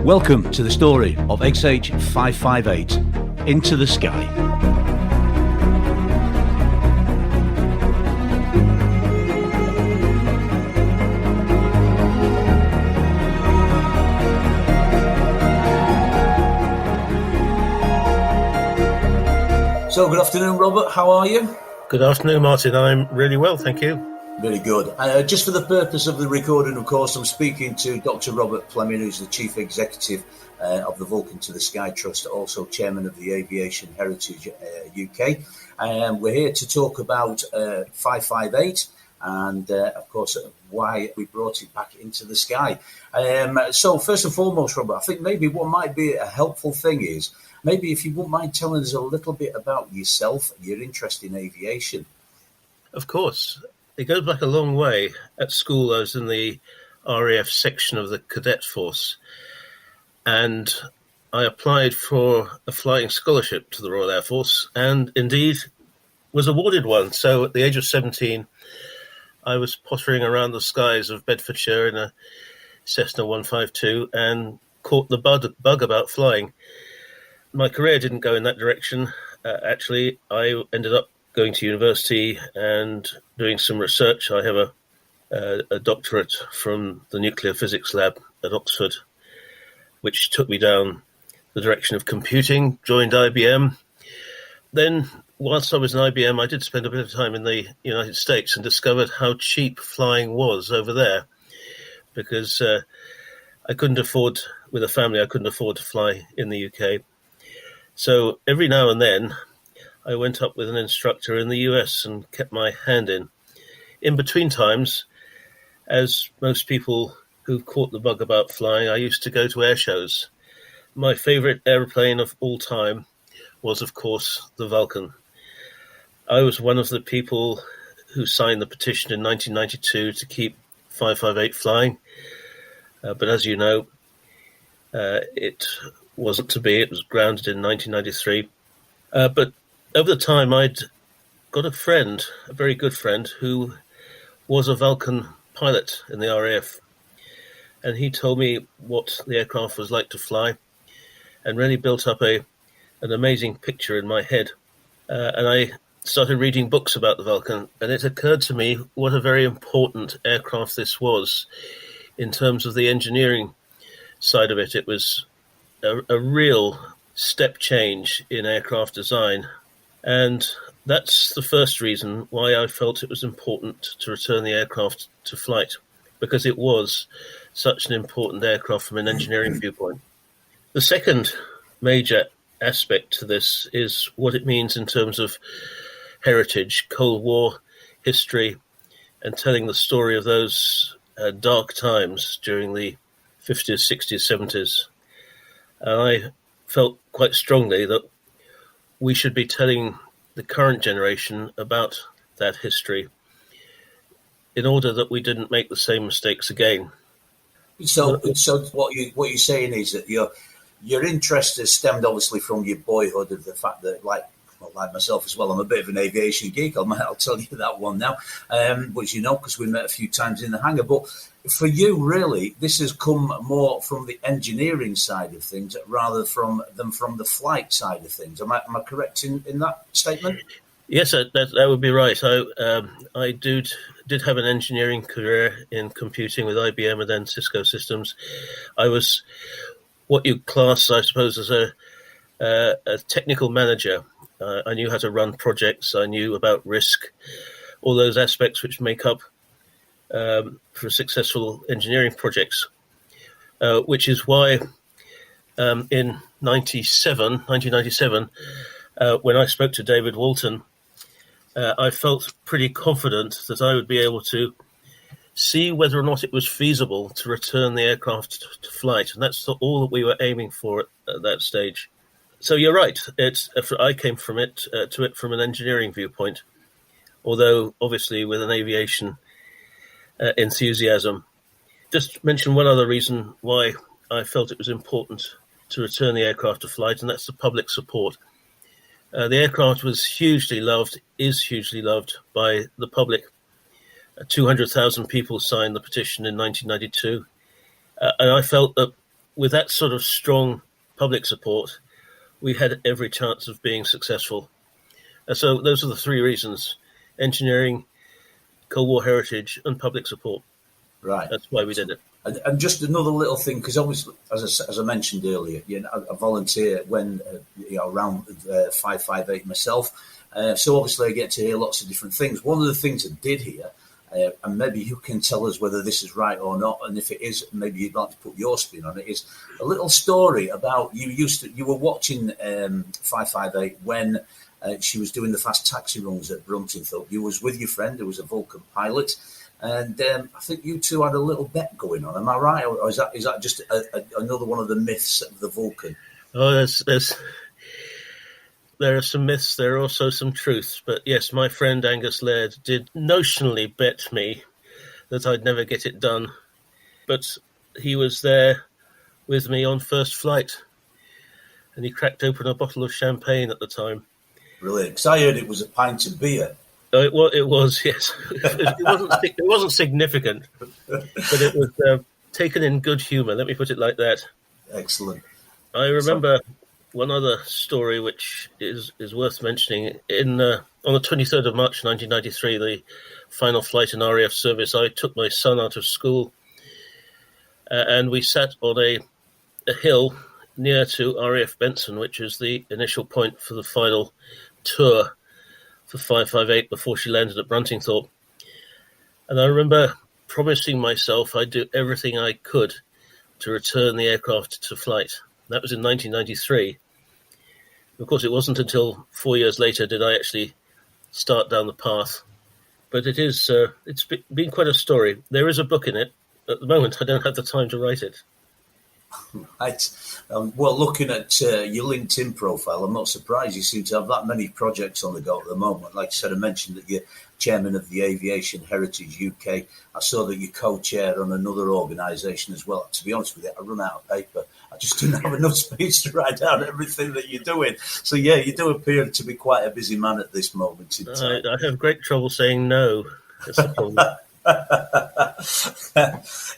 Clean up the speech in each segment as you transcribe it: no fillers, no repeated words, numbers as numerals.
Welcome to the story of XH558, Into the Sky. So good afternoon, Robert. How are you? Good afternoon, Martin. I'm really well, thank you. Very good. Just for the purpose of the recording, of course, I'm speaking to Dr Robert Pleming, who's the Chief Executive of the Vulcan to the Sky Trust, also Chairman of the Aviation Heritage UK. We're here to talk about 558 and, of course, why we brought it back into the sky. So first and foremost, Robert, I think maybe what might be a helpful thing is, maybe if you wouldn't mind telling us a little bit about yourself and your interest in aviation. Of course. It goes back a long way. At school, I was in the RAF section of the cadet force, and I applied for a flying scholarship to the Royal Air Force and indeed was awarded one. So at the age of 17, I was pottering around the skies of Bedfordshire in a Cessna 152 and caught the bug about flying. My career didn't go in that direction. Actually, I ended up going to university and doing some research. I have a doctorate from the nuclear physics lab at Oxford, which took me down the direction of computing, joined IBM. Then, whilst I was in IBM, I did spend a bit of time in the United States and discovered how cheap flying was over there, because I couldn't afford, with a family, I couldn't afford to fly in the UK. So every now and then, I went up with an instructor in the US and kept my hand in. In between times, as most people who've caught the bug about flying, I used to go to air shows. My favourite aeroplane of all time was, of course, the Vulcan. I was one of the people who signed the petition in 1992 to keep 558 flying. But as you know, it wasn't to be. It was grounded in 1993. But over the time, I'd got a friend, a very good friend, who was a Vulcan pilot in the RAF. And he told me what the aircraft was like to fly and really built up an amazing picture in my head. And I started reading books about the Vulcan, and it occurred to me what a very important aircraft this was in terms of the engineering side of it. It was a real step change in aircraft design. And that's the first reason why I felt it was important to return the aircraft to flight, because it was such an important aircraft from an engineering viewpoint. The second major aspect to this is what it means in terms of heritage, Cold War history, and telling the story of those dark times during the 50s, 60s, 70s. And I felt quite strongly that we should be telling the current generation about that history in order that we didn't make the same mistakes again. So what you're saying is that your interest has stemmed obviously from your boyhood, of the fact that, like myself as well, I'm a bit of an aviation geek. I'll tell you that one now, which you know, because we met a few times in the hangar. But for you, really, this has come more from the engineering side of things rather than from the flight side of things. Am I correct in that statement? Yes, that would be right. I did have an engineering career in computing with IBM and then Cisco Systems. I was what you class, I suppose, as a technical manager. I knew how to run projects. I knew about risk, all those aspects which make up for successful engineering projects, which is why in 1997, when I spoke to David Walton, I felt pretty confident that I would be able to see whether or not it was feasible to return the aircraft to flight. And that's all that we were aiming for at that stage. So you're right. I came from to it from an engineering viewpoint, although obviously with an aviation enthusiasm. Just mention one other reason why I felt it was important to return the aircraft to flight, and that's the public support. The aircraft was hugely loved, is hugely loved by the public. 200,000 people signed the petition in 1992. And I felt that with that sort of strong public support, we had every chance of being successful. So those are the three reasons: engineering, Cold War heritage, and public support. Right. That's why we did it. And just another little thing, because obviously, as I mentioned earlier, I volunteer when around 558 myself. So obviously, I get to hear lots of different things. One of the things I did hear, and maybe you can tell us whether this is right or not, and if it is, maybe you'd like to put your spin on it, is a little story about you were watching 558 when she was doing the fast taxi runs at Bruntingthorpe. You was with your friend who was a Vulcan pilot, and I think you two had a little bet going on. Am I right, or is that just another one of the myths of the Vulcan? Oh, there are some myths. There are also some truths. But yes, my friend Angus Laird did notionally bet me that I'd never get it done. But he was there with me on first flight, and he cracked open a bottle of champagne at the time. Brilliant. Because I heard it was a pint of beer. It was, yes. It wasn't significant, but it was taken in good humour. Let me put it like that. Excellent. I remember one other story which is worth mentioning. On the 23rd of March 1993, the final flight in RAF service, I took my son out of school, and we sat on a hill near to RAF Benson, which is the initial point for the final tour for 558 before she landed at Bruntingthorpe. And I remember promising myself I'd do everything I could to return the aircraft to flight. That was in 1993. Of course, it wasn't until 4 years later did I actually start down the path. But it's been quite a story. There is a book in it. At the moment, I don't have the time to write it. Right. Well, looking at your LinkedIn profile, I'm not surprised you seem to have that many projects on the go at the moment. Like I said, I mentioned that you're chairman of the Aviation Heritage UK. I saw that you're co-chair on another organisation as well. To be honest with you, I run out of paper. I just didn't have enough space to write down everything that you're doing. So, yeah, you do appear to be quite a busy man at this moment in time. I have great trouble saying no. That's the problem.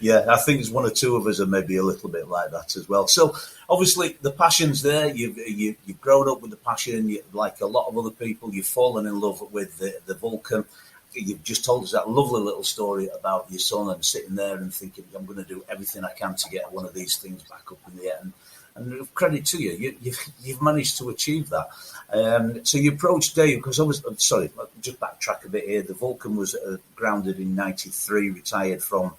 Yeah, I think there's one or two of us are maybe a little bit like that as well. So obviously the passion's there. You've grown up with the passion. Like a lot of other people, you've fallen in love with the Vulcan. You've just told us that lovely little story about your son and sitting there and thinking, I'm going to do everything I can to get one of these things back up in the air. And credit to you, you've managed to achieve that. So you approached Dave, because sorry, just backtrack a bit here. The Vulcan was grounded in 93, retired from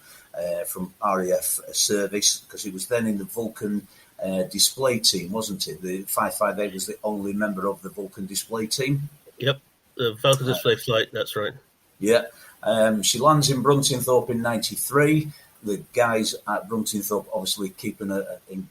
RAF service, because he was then in the Vulcan display team, wasn't it? The 558 was the only member of the Vulcan display team. Yep, the Vulcan display flight, that's right. Yeah. She lands in Bruntingthorpe in 93. The guys at Bruntingthorpe obviously keeping in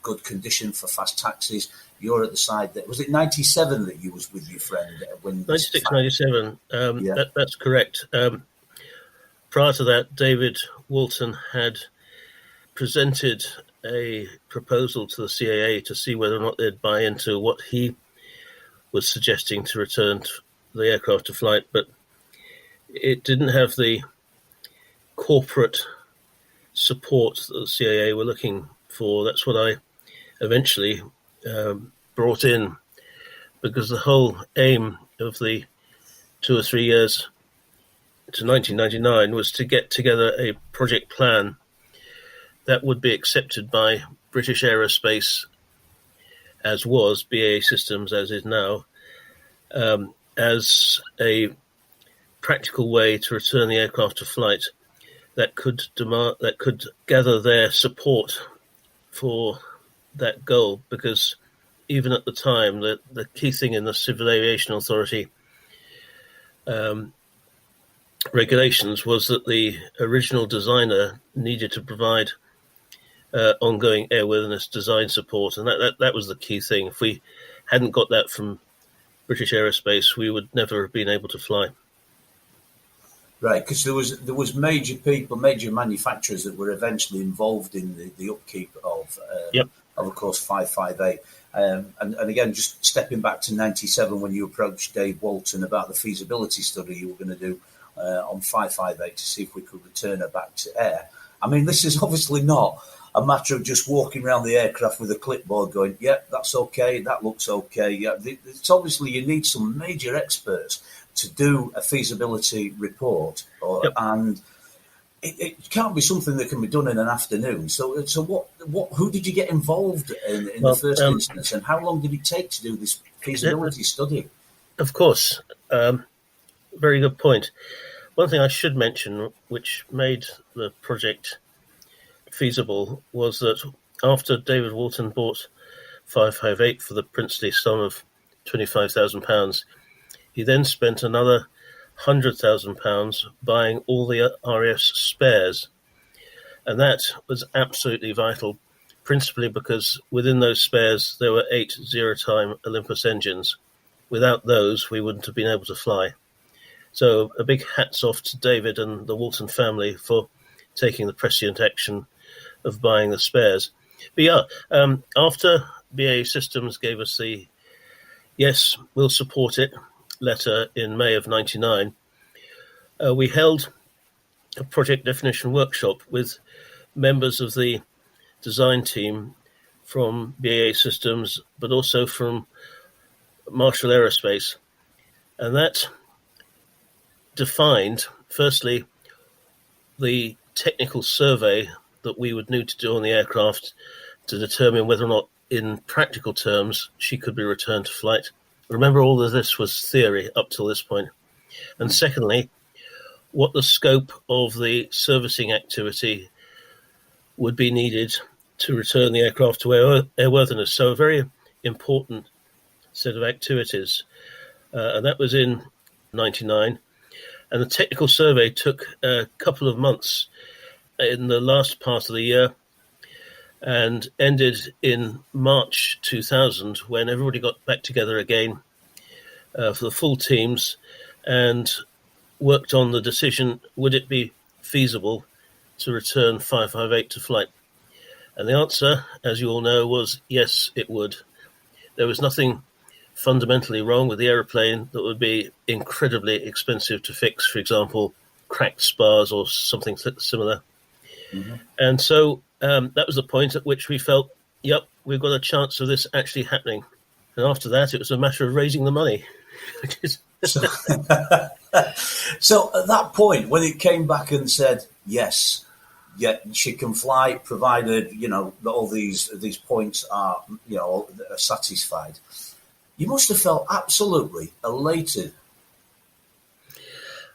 good condition for fast taxis. You're at the side there. Was it 97 that you was with your friend? 96, 97. Yeah. That's correct. Prior to that, David Walton had presented a proposal to the CAA to see whether or not they'd buy into what he was suggesting to return the aircraft to flight, but it didn't have the corporate support that the CAA were looking for. That's what I eventually brought in, because the whole aim of the 2 or 3 years to 1999 was to get together a project plan that would be accepted by British Aerospace, as was BAE Systems, as is now, as a practical way to return the aircraft to flight that could gather their support for that goal. Because even at the time, the key thing in the Civil Aviation Authority regulations was that the original designer needed to provide ongoing airworthiness design support, and that was the key thing. If we hadn't got that from British Aerospace, we would never have been able to fly. Right, because there was major manufacturers that were eventually involved in the upkeep of course 558. And again, just stepping back to 97, when you approached Dave Walton about the feasibility study you were going to do on 558 to see if we could return her back to air. I mean, this is obviously not a matter of just walking around the aircraft with a clipboard going, yep, that's okay, that looks okay. Yeah, it's obviously you need some major experts to do a feasibility report, Yep. and it can't be something that can be done in an afternoon. So who did you get involved in the first instance, and how long did it take to do this feasibility study? Of course. Very good point. One thing I should mention, which made the project feasible, was that after David Walton bought 558 for the princely sum of £25,000, he then spent another £100,000 buying all the RAF's spares. And that was absolutely vital, principally because within those spares there were 8 zero-time Olympus engines. Without those, we wouldn't have been able to fly. So a big hats off to David and the Walton family for taking the prescient action of buying the spares. But after BAE Systems gave us the yes, we'll support it letter in May of 99, we held a project definition workshop with members of the design team from BAE Systems, but also from Marshall Aerospace. And that defined, firstly, the technical survey that we would need to do on the aircraft to determine whether or not, in practical terms, she could be returned to flight. Remember, all of this was theory up till this point. And secondly, what the scope of the servicing activity would be needed to return the aircraft to airworthiness. So a very important set of activities. And that was in 99. And the technical survey took a couple of months in the last part of the year and ended in March 2000, when everybody got back together again for the full teams and worked on the decision, would it be feasible to return 558 to flight? And the answer, as you all know, was yes, it would. There was nothing fundamentally wrong with the aeroplane that would be incredibly expensive to fix, for example, cracked spars or something similar. Mm-hmm. And so that was the point at which we felt, yep, we've got a chance of this actually happening. And after that, it was a matter of raising the money. So at that point, when it came back and said, yes, yeah, she can fly, provided, all these points are, are satisfied, you must have felt absolutely elated.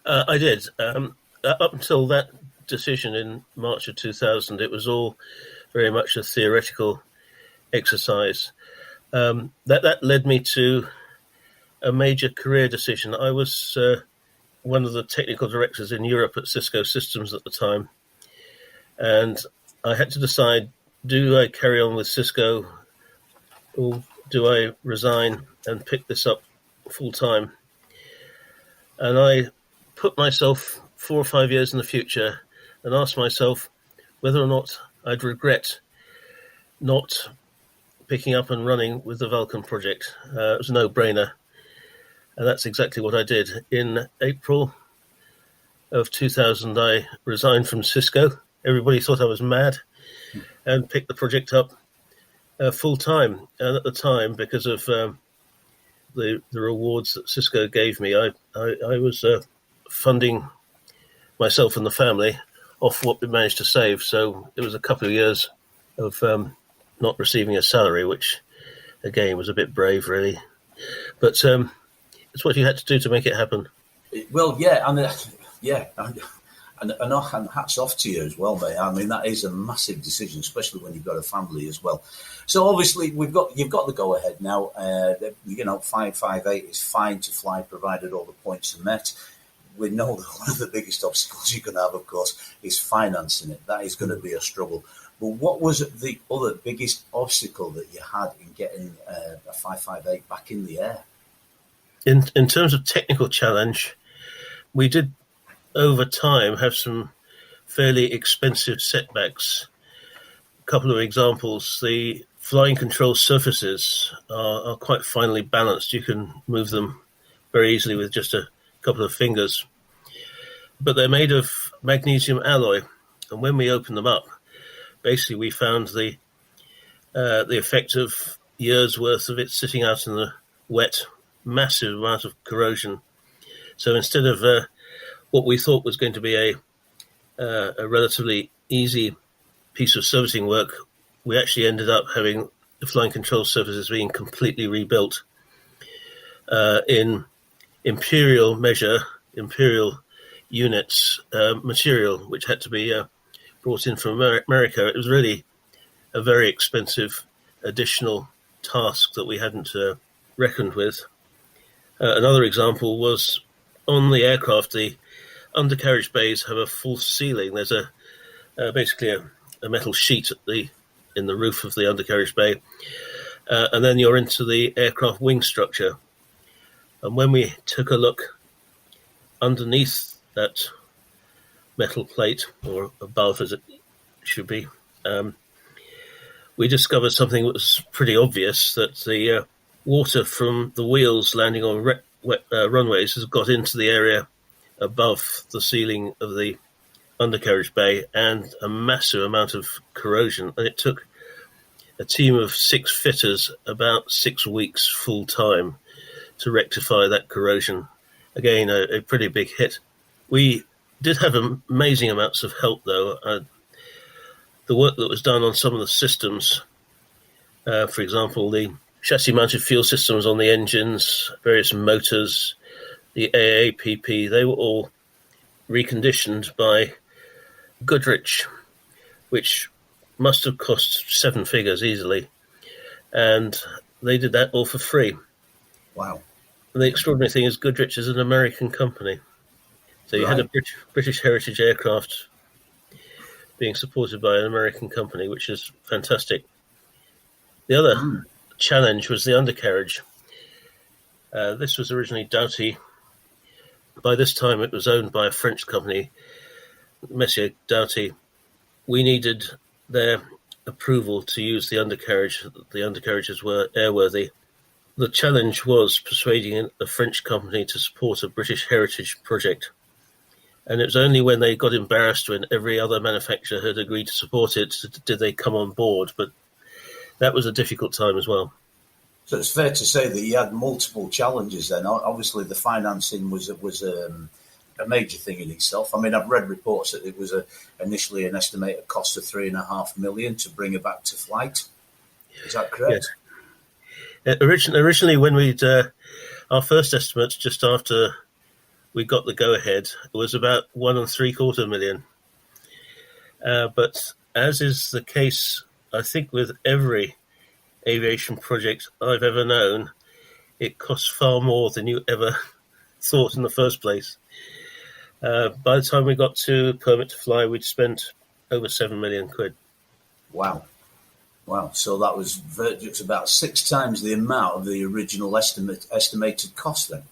I did. Up until that decision in March of 2000, it was all very much a theoretical exercise. That led me to a major career decision. I was one of the technical directors in Europe at Cisco Systems at the time, and I had to decide, do I carry on with Cisco or do I resign and pick this up full time? And I put myself 4 or 5 years in the future and asked myself whether or not I'd regret not picking up and running with the Vulcan project. It was a no-brainer. And that's exactly what I did. In April of 2000, I resigned from Cisco. Everybody thought I was mad, and picked the project up full time. And at the time, because of the rewards that Cisco gave me, I was funding myself and the family off what we managed to save. So it was a couple of years of not receiving a salary, which again was a bit brave, really. But it's what you had to do to make it happen. Well, yeah, and hats off to you as well, mate. I mean, that is a massive decision, especially when you've got a family as well. So obviously, you've got the go ahead now. 558 is fine to fly, provided all the points are met. We know that one of the biggest obstacles you're going to have, of course, is financing it. That is going to be a struggle. But what was the other biggest obstacle that you had in getting a 558 back in the air? In terms of technical challenge, we did over time have some fairly expensive setbacks. A couple of examples: the flying control surfaces are quite finely balanced. You can move them very easily with just a couple of fingers, but they're made of magnesium alloy, and when we open them up, basically we found the effect of years worth of it sitting out in the wet, massive amount of corrosion. So instead of what we thought was going to be a relatively easy piece of servicing work, we actually ended up having the flying control surfaces being completely rebuilt in imperial units material, which had to be brought in from America. It was really a very expensive additional task that we hadn't reckoned with. Another example was on the aircraft, the undercarriage bays have a false ceiling. There's basically a metal sheet in the roof of the undercarriage bay, and then you're into the aircraft wing structure. And when we took a look underneath that metal plate, or above as it should be, we discovered something that was pretty obvious, that the water from the wheels landing on runways has got into the area above the ceiling of the undercarriage bay, and a massive amount of corrosion. And it took a team of 6 fitters about 6 weeks full time to rectify that corrosion. Again, a pretty big hit. We did have amazing amounts of help, though. The work that was done on some of the systems, for example, the chassis-mounted fuel systems on the engines, various motors, the AAPP, they were all reconditioned by Goodrich, which must have cost 7 figures easily. And they did that all for free. Wow. And the extraordinary thing is Goodrich is an American company. So you had a British heritage aircraft being supported by an American company, which is fantastic. The other challenge was the undercarriage. This was originally Doughty. By this time, it was owned by a French company, Messier Doughty. We needed their approval to use the undercarriage. The undercarriages were airworthy. The challenge was persuading a French company to support a British heritage project. And it was only when they got embarrassed when every other manufacturer had agreed to support it did they come on board. But that was a difficult time as well. So it's fair to say that you had multiple challenges then. Obviously, the financing was a major thing in itself. I mean, I've read reports that it was initially an estimated cost of $3.5 million to bring it back to flight. Is that correct? Yes. Originally, when we'd our first estimates just after we got the go-ahead, it was about $1.75 million. But as is the case, I think with every aviation project I've ever known, it costs far more than you ever thought in the first place. By the time we got to permit to fly, we'd spent over 7 million quid. Wow. So that was just about 6 times the amount of the original estimated cost then.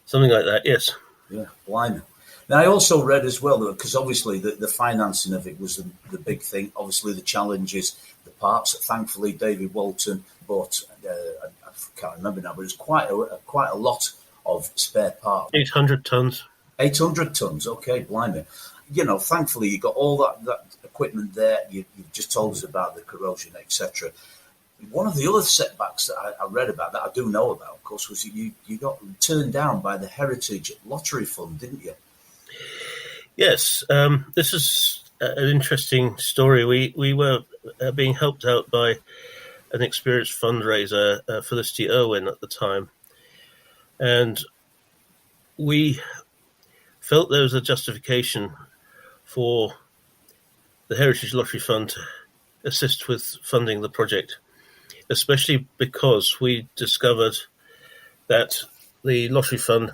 Something like that, yes. Yeah, blimey. Now, I also read as well, because obviously the financing of it was the big thing. Obviously, the challenge is the parts. Thankfully, David Walton bought, I can't remember now, but it's quite a lot of spare parts. 800 tons. 800 tons, okay, blimey. You know, thankfully, you got all that equipment there. You've just told us about the corrosion, etc. One of the other setbacks that I read about, that I do know about, of course, was you got turned down by the Heritage Lottery Fund, didn't you? Yes, this is an interesting story. We were being helped out by an experienced fundraiser, Felicity Irwin, at the time. And we felt there was a justification for the Heritage Lottery Fund to assist with funding the project, especially because we discovered that the Lottery Fund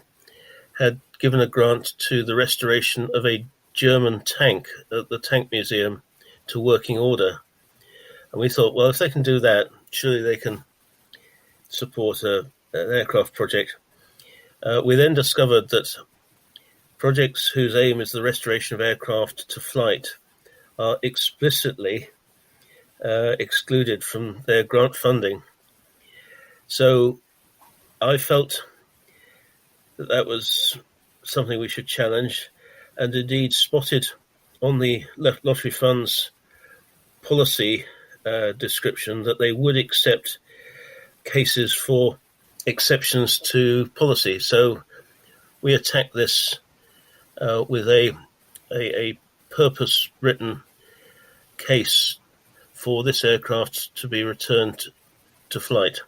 had given a grant to the restoration of a German tank at the Tank Museum to working order. And we thought, well, if they can do that, surely they can support an aircraft project. We then discovered that projects whose aim is the restoration of aircraft to flight are explicitly excluded from their grant funding. So I felt that was something we should challenge, and indeed spotted on the lottery fund's policy description that they would accept cases for exceptions to policy. So we attacked this with a purpose-written case for this aircraft to be returned to flight.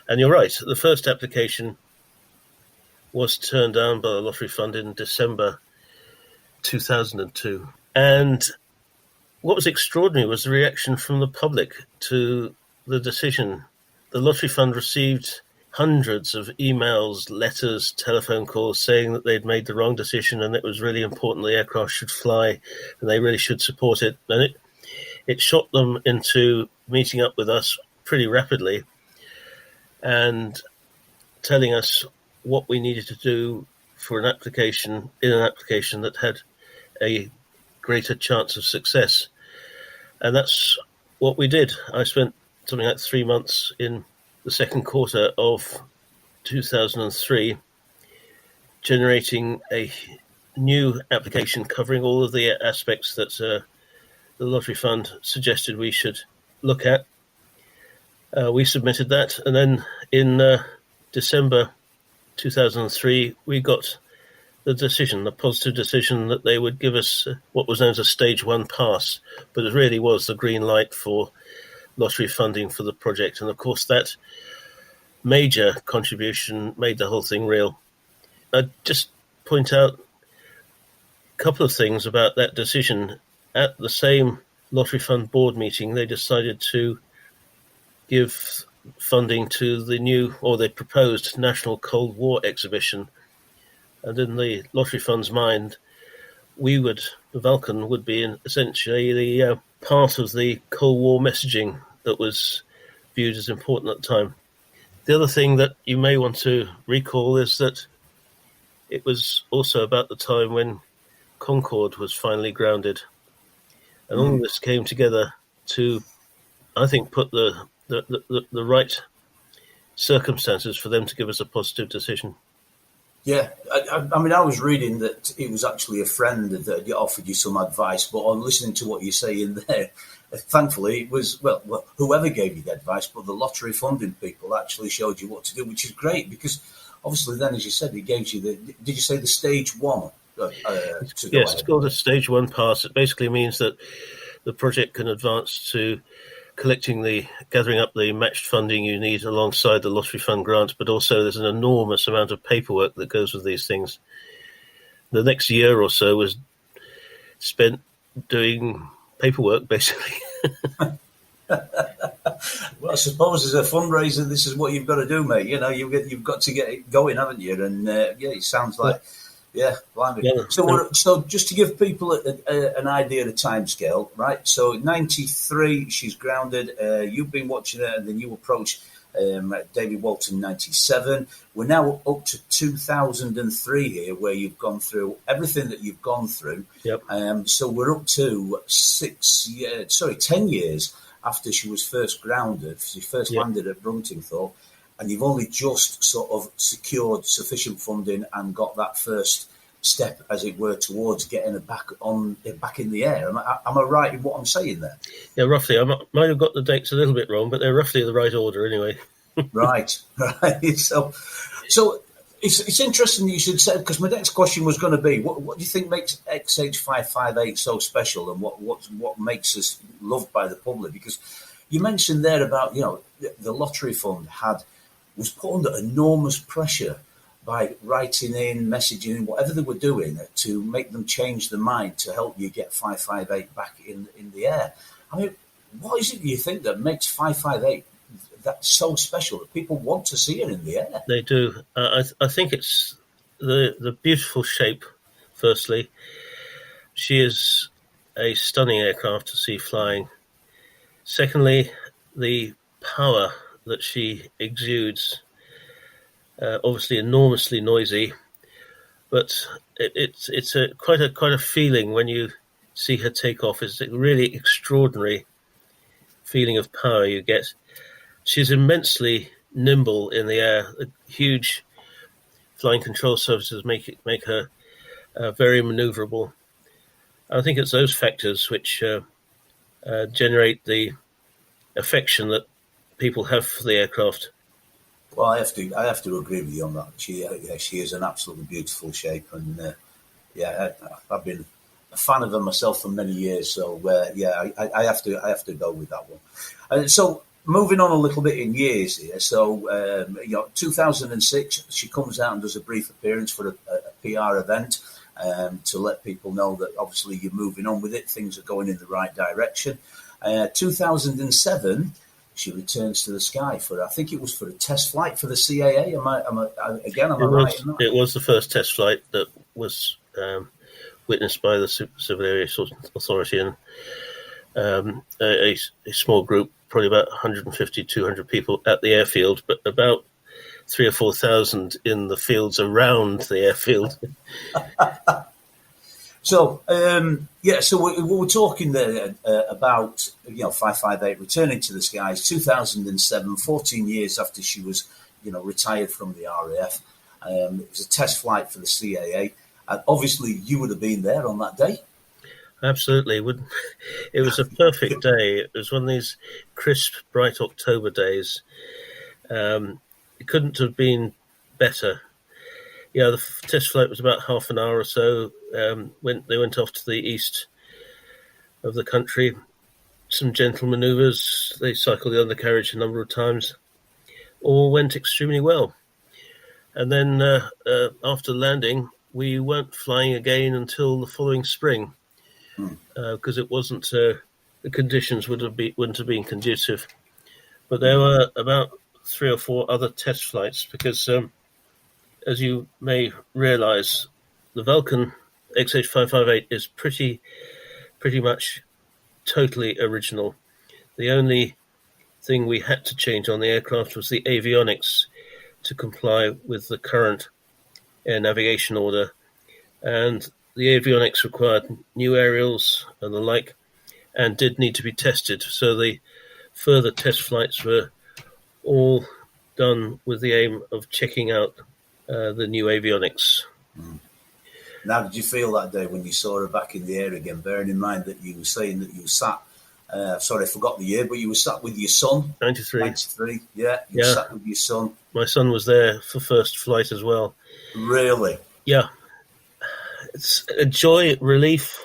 And you're right, the first application was turned down by the Lottery Fund in December 2002. And what was extraordinary was the reaction from the public to the decision. The Lottery Fund received hundreds of emails, letters, telephone calls saying that they'd made the wrong decision and it was really important the aircraft should fly and they really should support it. And it shot them into meeting up with us pretty rapidly and telling us what we needed to do for an application that had a greater chance of success. And that's what we did. I spent something like 3 months in the second quarter of 2003 generating a new application covering all of the aspects that the Lottery Fund suggested we should look at. We submitted that, and then in December 2003, we got the positive decision that they would give us what was known as a Stage 1 pass, but it really was the green light for lottery funding for the project. And of course, that major contribution made the whole thing real. I'd just point out a couple of things about that decision. At the same Lottery Fund board meeting, they decided to give funding to the proposed National Cold War exhibition. And in the Lottery Fund's mind, Vulcan would be essentially the part of the Cold War messaging that was viewed as important at the time. The other thing that you may want to recall is that it was also about the time when Concorde was finally grounded. And all of this came together to, I think, put the right circumstances for them to give us a positive decision. Yeah, I mean, I was reading that it was actually a friend that offered you some advice, but on listening to what you're saying there, thankfully it was, well, whoever gave you the advice, but the lottery funding people actually showed you what to do, which is great because obviously then, as you said, it gives you did you say the Stage 1? Yes, it's called a Stage 1 pass. It basically means that the project can advance to gathering up the matched funding you need alongside the Lottery Fund grant, but also there's an enormous amount of paperwork that goes with these things. The next year or so was spent doing paperwork, basically. Well, I suppose as a fundraiser, this is what you've got to do, mate. You know, you've got to get it going, haven't you? And it sounds like... Yeah, blimey. Yeah. So just to give people an idea of the timescale, right? So 93, she's grounded. You've been watching her, and then you approached David Walton, 97. We're now up to 2003 here, where you've gone through everything that you've gone through. Yep. So we're up to 10 years after she was first grounded. She first landed at Bruntingthorpe. And you've only just sort of secured sufficient funding and got that first step, as it were, towards getting her back in the air. Am I right in what I'm saying there? Yeah, roughly. I might have got the dates a little bit wrong, but they're roughly the right order anyway. Right. So it's interesting that you should say, because my next question was going to be, what do you think makes XH558 so special, and what makes us loved by the public? Because you mentioned there about, the Lottery Fund was put under enormous pressure by writing in, messaging in, whatever they were doing to make them change their mind to help you get 558 back in the air. I mean, what is it you think that makes 558 that so special that people want to see it in the air? They do. I think it's the beautiful shape, firstly. She is a stunning aircraft to see flying. Secondly, the power that she exudes, obviously enormously noisy, but it's quite a feeling when you see her take off. It's a really extraordinary feeling of power you get. She's immensely nimble in the air. The huge flying control surfaces make her very maneuverable. I think it's those factors which generate the affection that people have for the aircraft. Well, I have to agree with you on that. She is an absolutely beautiful shape, and I've been a fan of her myself for many years. So I have to go with that one. So moving on a little bit in years here. So 2006, she comes out and does a brief appearance for a PR event to let people know that obviously you're moving on with it. Things are going in the right direction. 2007. She returns to the sky for, I think it was for a test flight for the CAA. Am I right in that? It was the first test flight that was witnessed by the Civil Aviation Authority and a small group, probably about 150, 200 people at the airfield, but about 3,000 or 4,000 in the fields around the airfield. So, so we're talking there about, 558 returning to the skies, 2007, 14 years after she was, retired from the RAF. It was a test flight for the CAA. And obviously, you would have been there on that day. Absolutely. It was a perfect day. It was one of these crisp, bright October days. It couldn't have been better. Yeah, the test flight was about half an hour or so. They went off to the east of the country. Some gentle manoeuvres. They cycled the undercarriage a number of times. All went extremely well. And then after landing, we weren't flying again until the following spring because it wasn't. The conditions wouldn't have been conducive. But there were about 3 or 4 other test flights because. As you may realise, the Vulcan XH558 is pretty much totally original. The only thing we had to change on the aircraft was the avionics to comply with the current air navigation order. And the avionics required new aerials and the like, and did need to be tested. So the further test flights were all done with the aim of checking out the new avionics. Now, did you feel that day when you saw her back in the air again, bearing in mind that you were saying that you sat, sorry, I forgot the year, but you were sat with your son? 93. Yeah, you sat with your son. My son was there for first flight as well. Really? Yeah. It's a joy, relief,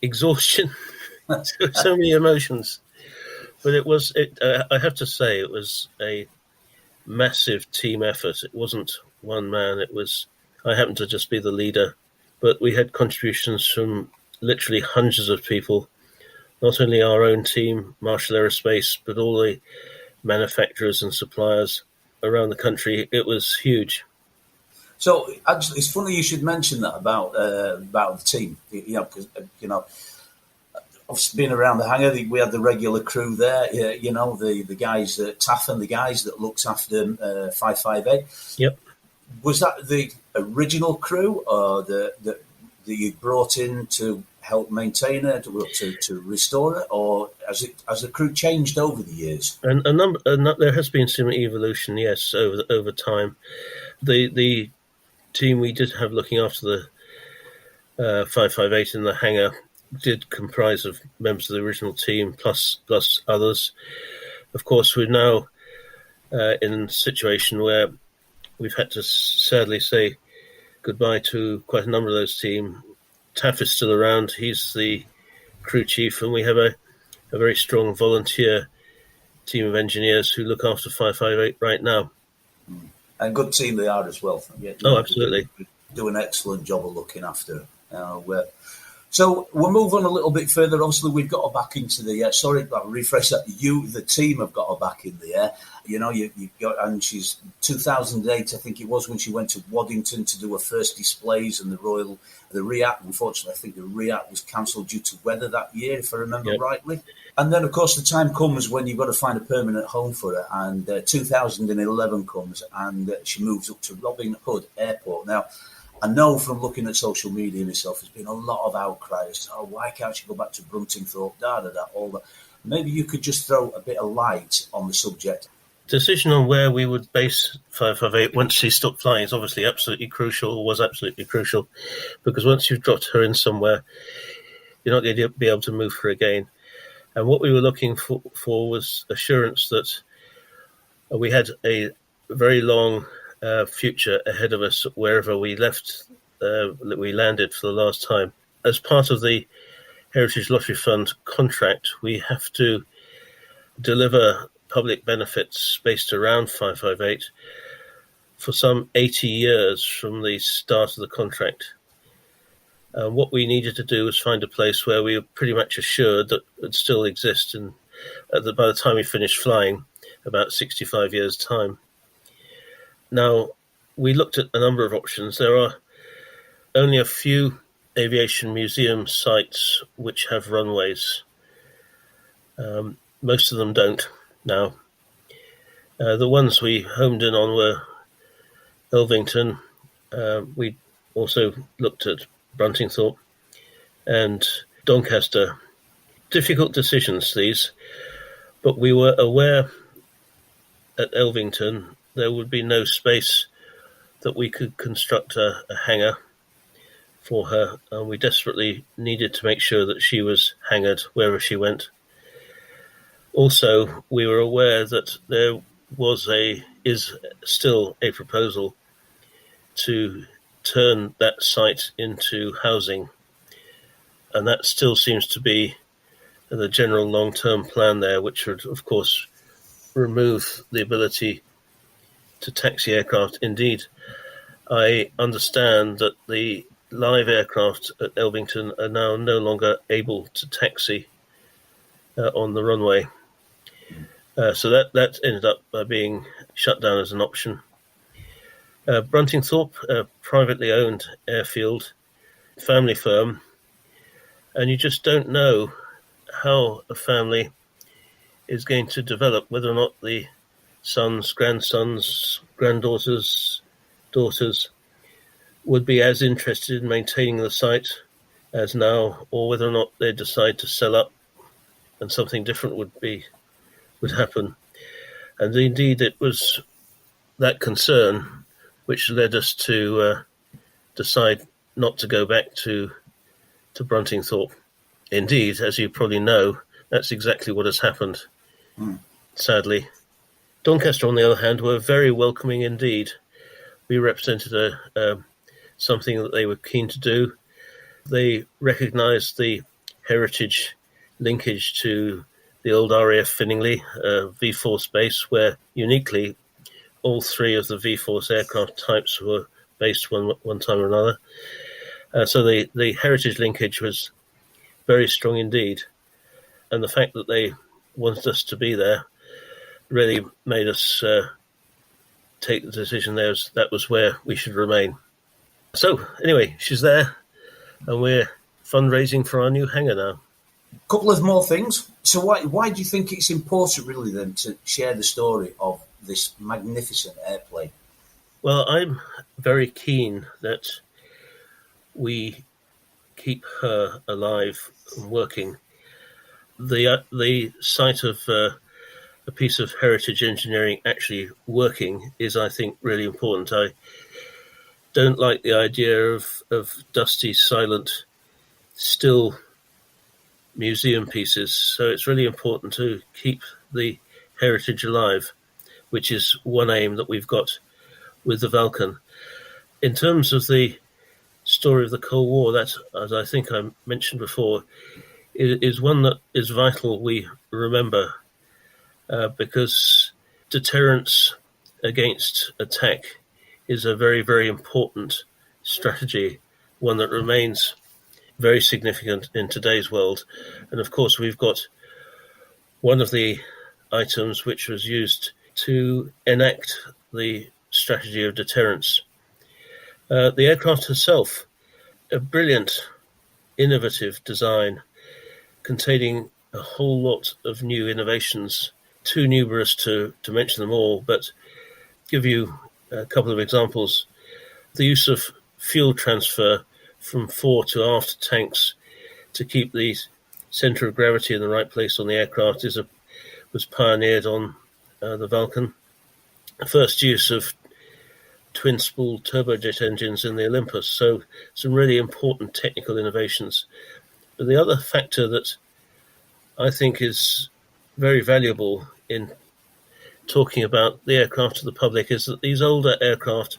exhaustion, so many emotions. But I have to say, it was a massive team effort. It wasn't one man. I happened to just be the leader, but we had contributions from literally hundreds of people, not only our own team, Marshall Aerospace, but all the manufacturers and suppliers around the country. It was huge. So actually, it's funny you should mention that about the team. Because obviously being around the hangar, we had the regular crew there. The guys at TAF and the guys that looked after 558. Yep. Was that the original crew, or that you brought in to help maintain it, to restore it, or has the crew changed over the years? And there has been some evolution, yes, over time. The team we did have looking after the 558 in the hangar did comprise of members of the original team plus others. Of course, we're now in a situation where we've had to sadly say goodbye to quite a number of those team. Taff is still around. He's the crew chief, and we have a very strong volunteer team of engineers who look after 558 right now. And good team they are as well. Absolutely. Do an excellent job of looking after. So we'll move on a little bit further. Obviously, we've got her back into the air. Sorry, I'll refresh that. The team have got her back in the air. You've got, and she's 2008, I think it was, when she went to Waddington to do her first displays, and the RIAT, unfortunately, I think the RIAT was cancelled due to weather that year, if I remember rightly. And then, of course, the time comes when you've got to find a permanent home for her. And 2011 comes, and she moves up to Robin Hood Airport. Now, I know from looking at social media myself, there's been a lot of outcry as to, why can't she go back to Bruntingthorpe, all that. Maybe you could just throw a bit of light on the subject. Decision on where we would base 558 once she stopped flying is obviously was absolutely crucial, because once you've dropped her in somewhere, you're not going to be able to move her again. And what we were looking for was assurance that we had a very long future ahead of us wherever we we landed for the last time. As part of the Heritage Lottery Fund contract, we have to deliver public benefits based around 558 for some 80 years from the start of the contract. What we needed to do was find a place where we were pretty much assured that it would still exist and by the time we finished flying, about 65 years' time. Now, we looked at a number of options. There are only a few aviation museum sites which have runways. Most of them don't now. The ones we homed in on were Elvington. We also looked at Bruntingthorpe and Doncaster. Difficult decisions, these, but we were aware at Elvington there would be no space that we could construct a hangar for her, and we desperately needed to make sure that she was hangared wherever she went. Also, we were aware that there is still a proposal to turn that site into housing, and that still seems to be the general long-term plan there, which would, of course, remove the ability to taxi aircraft. Indeed, I understand that the live aircraft at Elvington are now no longer able to taxi on the runway. So that ended up being shut down as an option. Bruntingthorpe, a privately owned airfield, family firm, and you just don't know how a family is going to develop, whether or not the sons, grandsons, granddaughters, daughters would be as interested in maintaining the site as now, or whether or not they decide to sell up and something different would happen. And indeed, it was that concern which led us to decide not to go back to Bruntingthorpe. Indeed, as you probably know, that's exactly what has happened, sadly. Doncaster, on the other hand, were very welcoming indeed. We represented something that they were keen to do. They recognised the heritage linkage to the old RAF Finningley V-Force base, where uniquely all three of the V-Force aircraft types were based one time or another. So the heritage linkage was very strong indeed. And the fact that they wanted us to be there really made us take the decision that was where we should remain. So anyway, she's there, and we're fundraising for our new hangar now. Couple of more things. So why do you think it's important, really, then, to share the story of this magnificent airplane? Well, I'm very keen that we keep her alive and working. The sight of a piece of heritage engineering actually working is, I think, really important. I don't like the idea of dusty, silent, still museum pieces. So it's really important to keep the heritage alive, which is one aim that we've got with the Vulcan. In terms of the story of the Cold War, that, as I think I mentioned before, is one that is vital we remember, because deterrence against attack is a very, very important strategy, one that remains very significant in today's world. And of course, we've got one of the items which was used to enact the strategy of deterrence. The aircraft herself, a brilliant, innovative design containing a whole lot of new innovations, too numerous to mention them all, but give you a couple of examples. The use of fuel transfer from fore to aft tanks to keep the centre of gravity in the right place on the aircraft was pioneered on the Vulcan. The first use of twin-spool turbojet engines in the Olympus, so some really important technical innovations. But the other factor that I think is very valuable in talking about the aircraft to the public is that these older aircraft,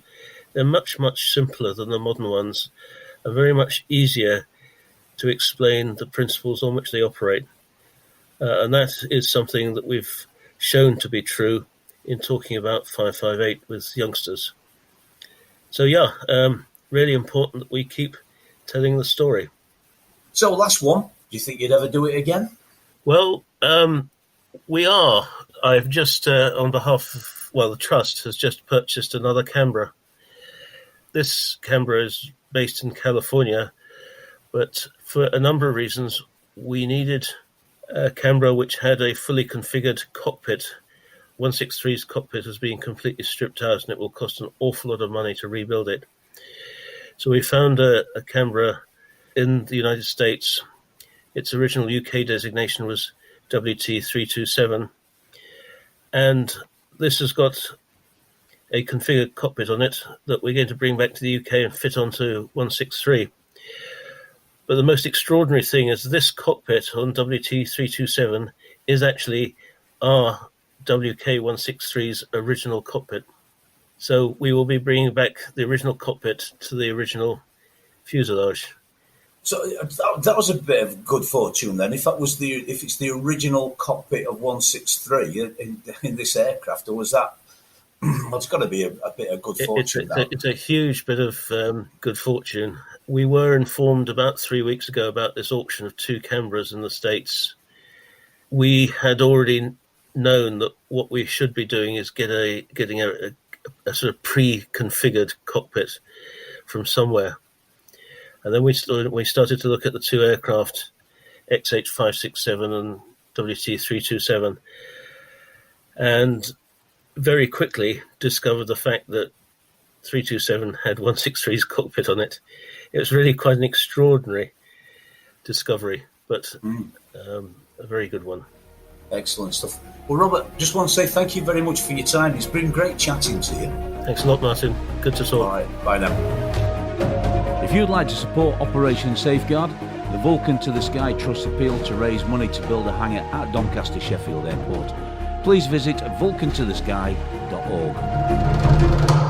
they're much, much simpler than the modern ones, and very much easier to explain the principles on which they operate. And that is something that we've shown to be true in talking about 558 with youngsters. So really important that we keep telling the story. So last one, do you think you'd ever do it again? Well, we are. I've just, on behalf of, the Trust has just purchased another Canberra. This Canberra is based in California, but for a number of reasons, we needed a Canberra which had a fully configured cockpit. 163's cockpit has been completely stripped out, and it will cost an awful lot of money to rebuild it. So we found a Canberra in the United States. Its original UK designation was WT327, and this has got a configured cockpit on it that we're going to bring back to the UK and fit onto 163. But the most extraordinary thing is this cockpit on WT327 is actually our WK163's original cockpit. So we will be bringing back the original cockpit to the original fuselage. So that was a bit of good fortune then. If it's the original cockpit of 163 in this aircraft, or was that? Well, it's got to be a bit of good fortune. It's a huge bit of good fortune. We were informed about 3 weeks ago about this auction of 2 Canberras in the States. We had already known that what we should be doing is getting a sort of pre-configured cockpit from somewhere. And then we started to look at the 2 aircraft, XH567 and WT327, and very quickly discovered the fact that 327 had 163's cockpit on it. It was really quite an extraordinary discovery, but a very good one. Excellent stuff. Well, Robert, just want to say thank you very much for your time. It's been great chatting to you. Thanks a lot, Martin. Good to talk. All right, bye now. If you'd like to support Operation Safeguard, the Vulcan to the Sky Trust appeal to raise money to build a hangar at Doncaster Sheffield Airport, please visit vulcantothesky.org.